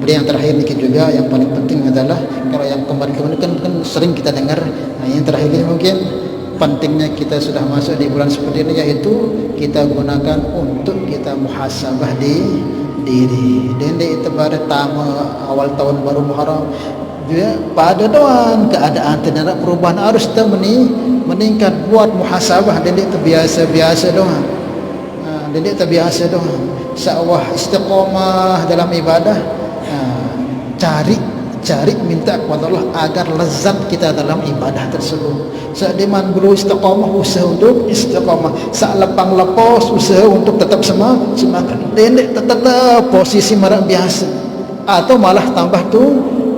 Kemudian yang terakhir ini juga yang paling penting adalah kalau yang kemarin-kemarin kan sering kita dengar. Nah, yang terakhir ini mungkin pentingnya kita sudah masuk di bulan seperti ini, yaitu kita gunakan untuk kita muhasabah di diri. Dan itu pada awal tahun baru Muharram dia pada doan keadaan tidak ada perubahan harus kita meningkat buat muhasabah. Dan itu biasa doang. Dan itu biasa doang. Sa'wah istiqamah dalam ibadah. Cari minta kepada Allah agar lezat kita dalam ibadah tersebut. Saat diman belum istiqamah, usaha untuk istiqamah. Saat lepang lepas, usaha untuk tetap semangat. Dendek tetap posisi marak biasa atau malah tambah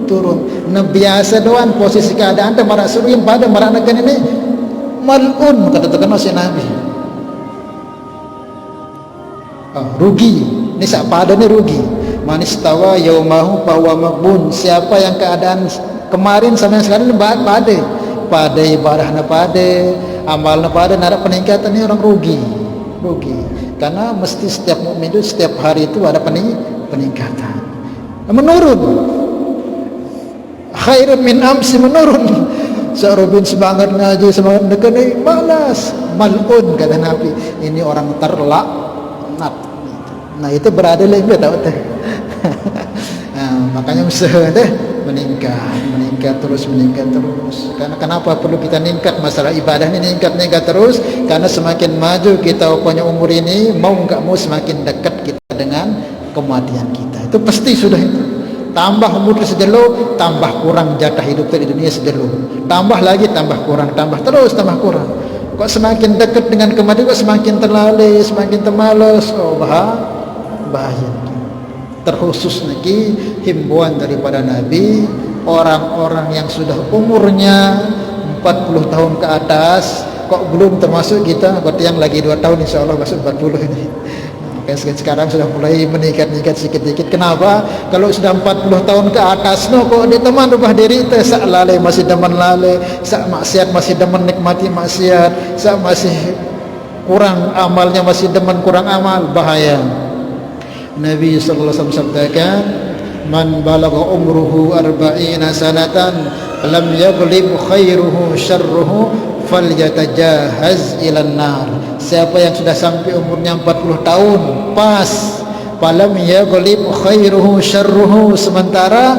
turun. Nah, biasa doan posisi keadaan dan marak seruin pada marak negan ini mal'un kata terkenal si Nabi. Rugi. Ini saat pada ni rugi. Manistawa yaumahu fahuwa maghbun. Siapa yang keadaan kemarin sampai sekarang pada ibadahnya pada amalnya pada narak peningkatan, ini orang rugi. Karena mesti setiap mukmin itu setiap hari itu ada peningkatan. Menurun. Khairun min amsi, menurun. Seorang semangat ngaji, semangat nekani malas, mal'un kata Nabi. Ini orang terlaknat. Nah, itu berada lagi tahu teh. Makanya usaha deh meningkat terus. Karena kenapa perlu kita meningkat masalah ibadah ini, meningkat terus? Karena semakin maju kita punya umur ini, mau enggak mau semakin dekat kita dengan kematian kita. Itu pasti sudah itu. Tambah umur sejelo, tambah kurang jatah hidup di dunia sejelo. Tambah lagi, tambah kurang, tambah kurang. Kok semakin dekat dengan kematian kok semakin terlalai, semakin termalas. Bahaya. Terkhusus lagi himbauan daripada Nabi, orang-orang yang sudah umurnya 40 tahun ke atas, kok belum termasuk kita, berarti yang lagi 2 tahun insya Allah masuk 40 ini. Oke, sekarang sudah mulai meningkat sedikit-sedikit. Kenapa? Kalau sudah 40 tahun ke atas, kok di teman rumah diri itu sak lalai masih demen lalai, sak maksiat masih demen nikmati maksiat, sak masih kurang amalnya masih demen kurang amal, bahaya. Nabi sallallahu alaihi wasallam sabdakan, man balagha umruhu 40 sanatan lam yaghlib khairuhu syarruhu falyatajahaz ilan nar. Siapa yang sudah sampai umurnya 40 tahun pas, falam yaghlib khairuhu syarruhu, sementara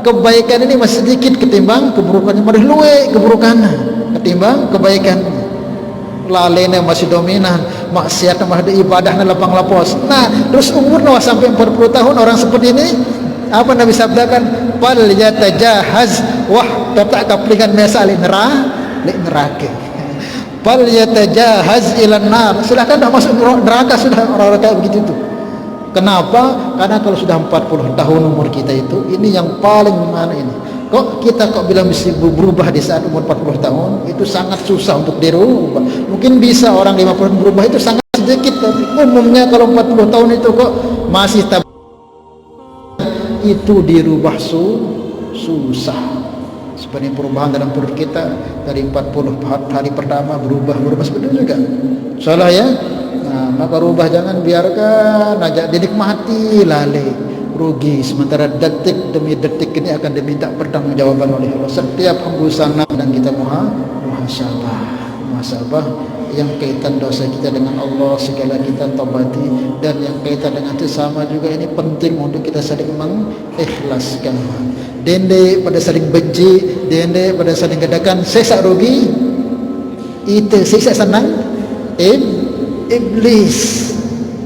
kebaikan ini masih sedikit ketimbang keburukannya, malah luwe keburukannya ketimbang kebaikan. Lalainya masih dominan, maksiatnya masih ibadahnya lapang-lapos. Nah, terus umurnya sampai 40 tahun orang seperti ini, apa Nabi sabdakan? Fal yatajahaz, wah tak kaplingan mesal neraka. Fal yatajahaz ilan nar. Silakan dah masuk neraka sudah orang-orang kayak begitu tuh. Kenapa? Karena kalau sudah 40 tahun umur kita itu, ini yang paling mana ini? Kok kita bilang mesti berubah di saat umur 40 tahun? Itu sangat susah untuk dirubah. Mungkin bisa orang 50 berubah, itu sangat sedikit, tapi umumnya kalau 40 tahun itu kok masih itu dirubah susah. Seperti perubahan dalam perut kita dari 40 hari pertama berubah seperti itu juga. Salah ya. Nah, maka rubah, jangan biarkan aja dinikmati lalai, rugi. Sementara detik demi detik ini akan diminta pertanggungjawaban oleh Allah. Setiap hembusan dan kita muhasabah yang kaitan dosa kita dengan Allah, segala kita taubati, dan yang kaitan dengan itu sama juga ini penting untuk kita saling mengikhlaskan. Dende pada saling benci, dende pada saling gedakan, saya rugi, itu saya senang, iblis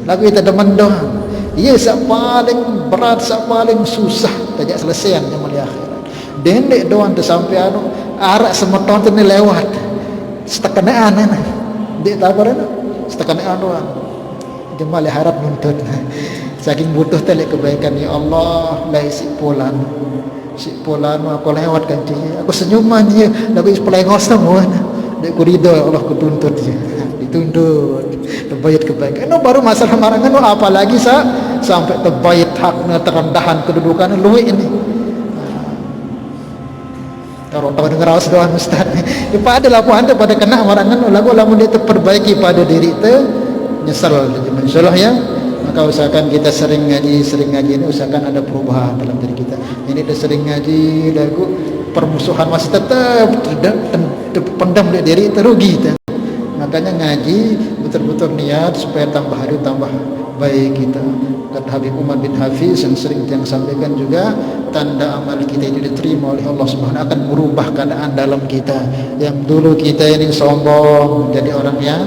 lagu kita demen doang. Ia paling berat, paling susah tajak selesai yang mulia akhirat. Dendek doang tu sampai arak semeton tu ni lewat. Setekanaan ana. Dek tabar ana. Setekanaan doang. Dia malah harap nuntut. Saking butuh tele kebaikan, ya Allah, lai si pulan aku lewat kan dia. Aku senyuman dia, lagu pelengos semua. Dek ku ridho Allah ku tuntut dia. Dituntut terbaik kebaikan. Baru masalah marangan apalagi sampai terbaik haknya, terendahan kedudukan luwe ini. Kalau tahu dengar awas doang Ustaz. Pada laporan tu pada kena marangan lagu lamun dia terperbaiki pada diri tu nyesal insyaallah ya. Maka usahakan kita sering ngaji ini usahakan ada perubahan dalam diri kita. Ini dah sering ngaji, lagu permusuhan masih tetap pendam di diri, terugi kita. Makanya ngaji betul-betul niat supaya tambah hari tambah baik kita. Dan Habib Umar bin Hafiz yang sering yang sampaikan juga, tanda amal kita ini diterima oleh Allah Subhanahu akan merubah keadaan dalam kita. Yang dulu kita ini sombong jadi orang yang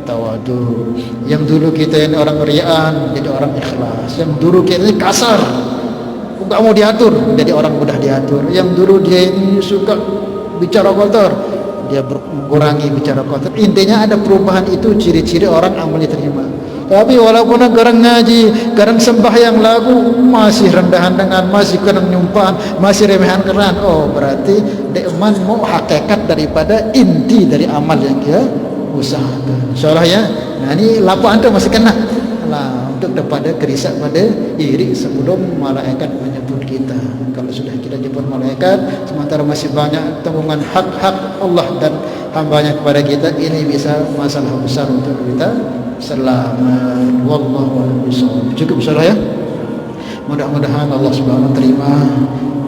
tawadu. Yang dulu kita ini orang riaan jadi orang ikhlas. Yang dulu kita ini kasar, enggak mau diatur jadi orang mudah diatur. Yang dulu dia ini suka bicara kotor, dia mengurangi bicara kotor. Intinya ada perubahan, itu ciri-ciri orang amal diterima. Tapi walaupun garang ngaji, garang sembahyang lagu, masih rendahan dengan, masih kurang nyumpahan, masih remehan keran, oh berarti dekman mau hakikat daripada inti dari amal yang dia usahakan. Insyaallah ya. Nah ini lapu antum masih kena lah, untuk daripada gerisak pada iri sebelum malaikat menyebut kita. Kalau sudah kita jemput malaikat, sementara masih banyak tanggungan hak-hak Allah dan hambanya kepada kita, ini bisa masalah besar untuk kita selamat. Wallahu a'lam bishawab. Cukup insyaallah ya. Mudah-mudahan Allah Subhanahu wa terima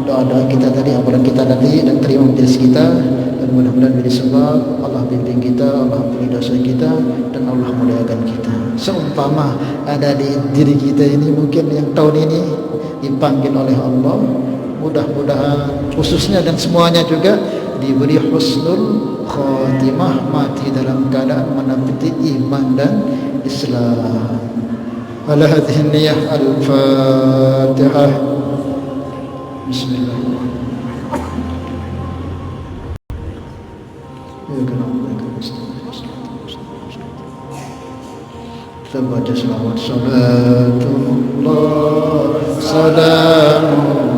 doa-doa kita tadi, amalan kita tadi, dan terima majelis kita, dan mudah-mudahan menjadi sebab Allah bimbing kita, Allah ampuni dosa kita, dan Allah muliakan kita. Seumpama ada di diri kita ini mungkin yang tahun ini dipanggil oleh Allah, mudah-mudahan khususnya dan semuanya juga diberi husnul khatimah, mati dalam keadaan menepati iman dan Islam. Ala hadhihi niyyah al-Fatihah. Bismillahirrahmanirrahim. Kita baca selawat. Salatullah salamullah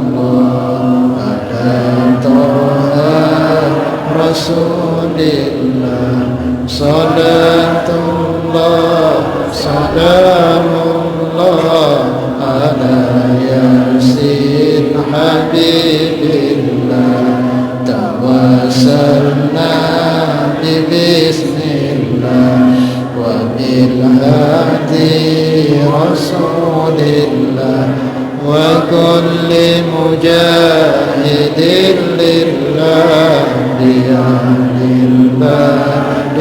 ala Taha Rasulillah. Salatullah salamullah ala Yasin Habibillah. Tawassalna bismillah wa bil hadi Rasulillah wa kulli mujahidin lillah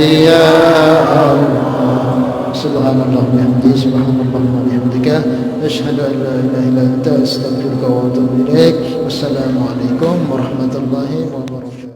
ya Allah. Subhanallah bihamdihi, subhanallah wa bihamdika, asyhadu an la ilaha illa anta, astaghfiruka wa atubu ilaik. Wassalamualaikum warahmatullahi wabarakatuh.